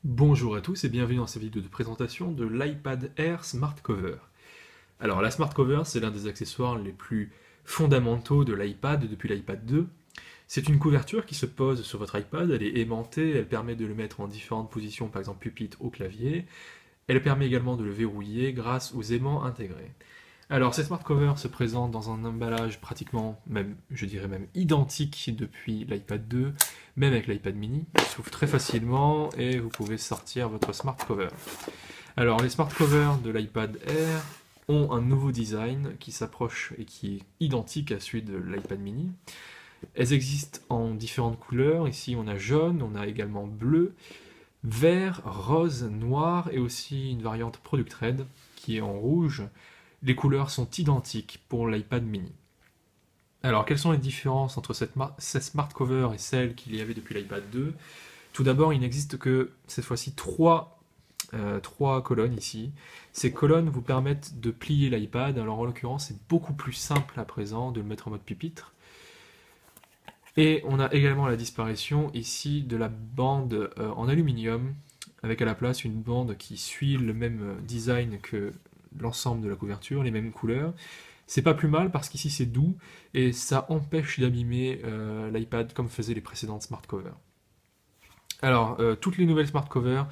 Bonjour à tous et bienvenue dans cette vidéo de présentation de l'iPad Air Smart Cover. Alors la Smart Cover, c'est l'un des accessoires les plus fondamentaux de l'iPad depuis l'iPad 2. C'est une couverture qui se pose sur votre iPad, elle est aimantée, elle permet de le mettre en différentes positions, par exemple pupitre ou clavier. Elle permet également de le verrouiller grâce aux aimants intégrés. Alors cette Smart Cover se présente dans un emballage pratiquement, même, je dirais même identique depuis l'iPad 2, même avec l'iPad mini. Il s'ouvre très facilement et vous pouvez sortir votre Smart Cover. Alors les Smart Covers de l'iPad Air ont un nouveau design qui s'approche et qui est identique à celui de l'iPad mini. Elles existent en différentes couleurs. Ici on a jaune, on a également bleu, vert, rose, noir et aussi une variante Product Red qui est en rouge. Les couleurs sont identiques pour l'iPad mini. Alors, quelles sont les différences entre cette Smart Cover et celle qu'il y avait depuis l'iPad 2? Tout d'abord, il n'existe que, cette fois-ci, trois colonnes ici. Ces colonnes vous permettent de plier l'iPad. Alors, en l'occurrence, c'est beaucoup plus simple à présent de le mettre en mode pupitre. Et on a également la disparition ici de la bande en aluminium, avec à la place une bande qui suit le même design que l'ensemble de la couverture, les mêmes couleurs. C'est pas plus mal parce qu'ici c'est doux et ça empêche d'abîmer l'iPad comme faisaient les précédentes smart covers. Alors, toutes les nouvelles smart covers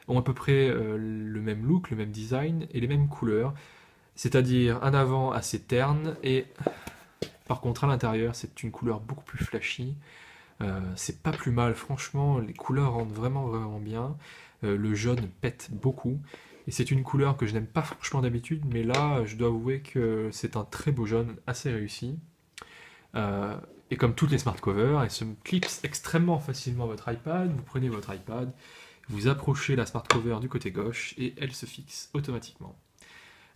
ont à peu près le même look, le même design et les mêmes couleurs, c'est-à-dire un avant assez terne et par contre à l'intérieur c'est une couleur beaucoup plus flashy. C'est pas plus mal, franchement, les couleurs rendent vraiment bien. Le jaune pète beaucoup. Et c'est une couleur que je n'aime pas franchement d'habitude, mais là, je dois avouer que c'est un très beau jaune, assez réussi. Et comme toutes les smart covers, elle se clipse extrêmement facilement à votre iPad. Vous prenez votre iPad, vous approchez la smart cover du côté gauche et elle se fixe automatiquement.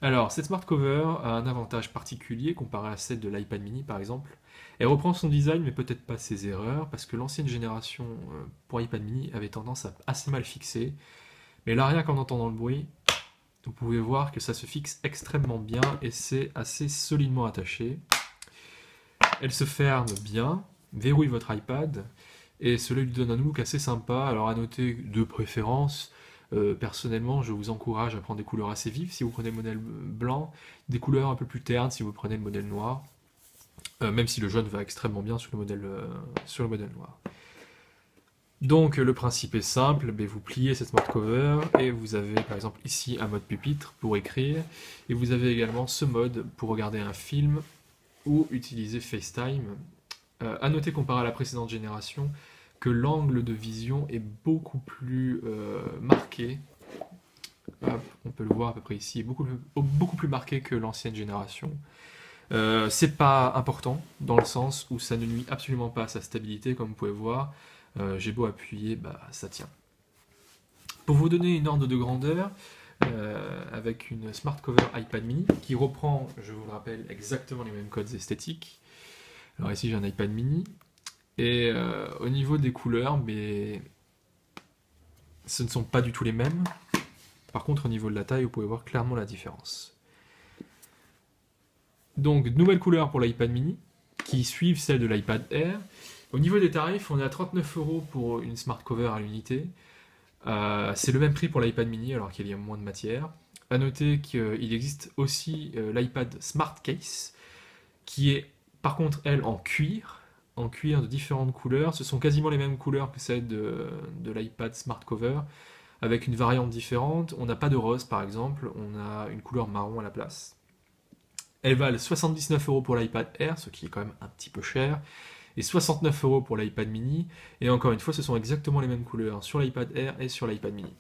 Alors, cette smart cover a un avantage particulier comparé à celle de l'iPad mini par exemple. Elle reprend son design mais peut-être pas ses erreurs parce que l'ancienne génération pour iPad mini avait tendance à assez mal fixer. Mais là, rien qu'en entendant le bruit, vous pouvez voir que ça se fixe extrêmement bien et c'est assez solidement attaché. Elle se ferme bien, verrouille votre iPad et cela lui donne un look assez sympa. Alors à noter de préférence, personnellement je vous encourage à prendre des couleurs assez vives si vous prenez le modèle blanc, des couleurs un peu plus ternes si vous prenez le modèle noir, même si le jaune va extrêmement bien sur le modèle noir. Donc le principe est simple, vous pliez cette smart cover et vous avez par exemple ici un mode pupitre pour écrire et vous avez également ce mode pour regarder un film ou utiliser FaceTime. À noter comparé à la précédente génération que l'angle de vision est beaucoup plus marqué. Hop, on peut le voir à peu près ici, beaucoup plus marqué que l'ancienne génération. C'est pas important dans le sens où ça ne nuit absolument pas à sa stabilité comme vous pouvez voir. J'ai beau appuyer, ça tient. Pour vous donner une ordre de grandeur, avec une Smart Cover iPad mini qui reprend, je vous le rappelle, exactement les mêmes codes esthétiques. Alors ici j'ai un iPad mini et au niveau des couleurs, ce ne sont pas du tout les mêmes. Par contre au niveau de la taille, vous pouvez voir clairement la différence. Donc nouvelles couleurs pour l'iPad mini qui suivent celles de l'iPad Air. Au niveau des tarifs, on est à 39 € pour une smart cover à l'unité. C'est le même prix pour l'iPad mini alors qu'il y a moins de matière. A noter qu'il existe aussi l'iPad Smart Case qui est par contre elle en cuir de différentes couleurs. Ce sont quasiment les mêmes couleurs que celles de l'iPad Smart Cover avec une variante différente. On n'a pas de rose par exemple, on a une couleur marron à la place. Elles valent 79 € pour l'iPad Air, ce qui est quand même un petit peu cher, et 69 € pour l'iPad mini, et encore une fois ce sont exactement les mêmes couleurs sur l'iPad Air et sur l'iPad mini.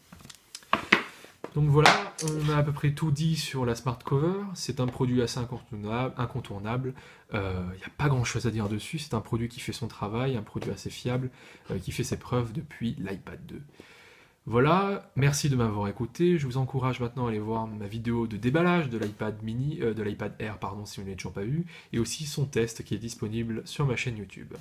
Donc voilà, on a à peu près tout dit sur la Smart Cover, c'est un produit assez incontournable, il n'y a pas grand chose à dire dessus, c'est un produit qui fait son travail, un produit assez fiable, qui fait ses preuves depuis l'iPad 2. Voilà, merci de m'avoir écouté, je vous encourage maintenant à aller voir ma vidéo de déballage de l'iPad mini, de l'iPad Air pardon si vous ne l'avez toujours pas vu, et aussi son test qui est disponible sur ma chaîne YouTube.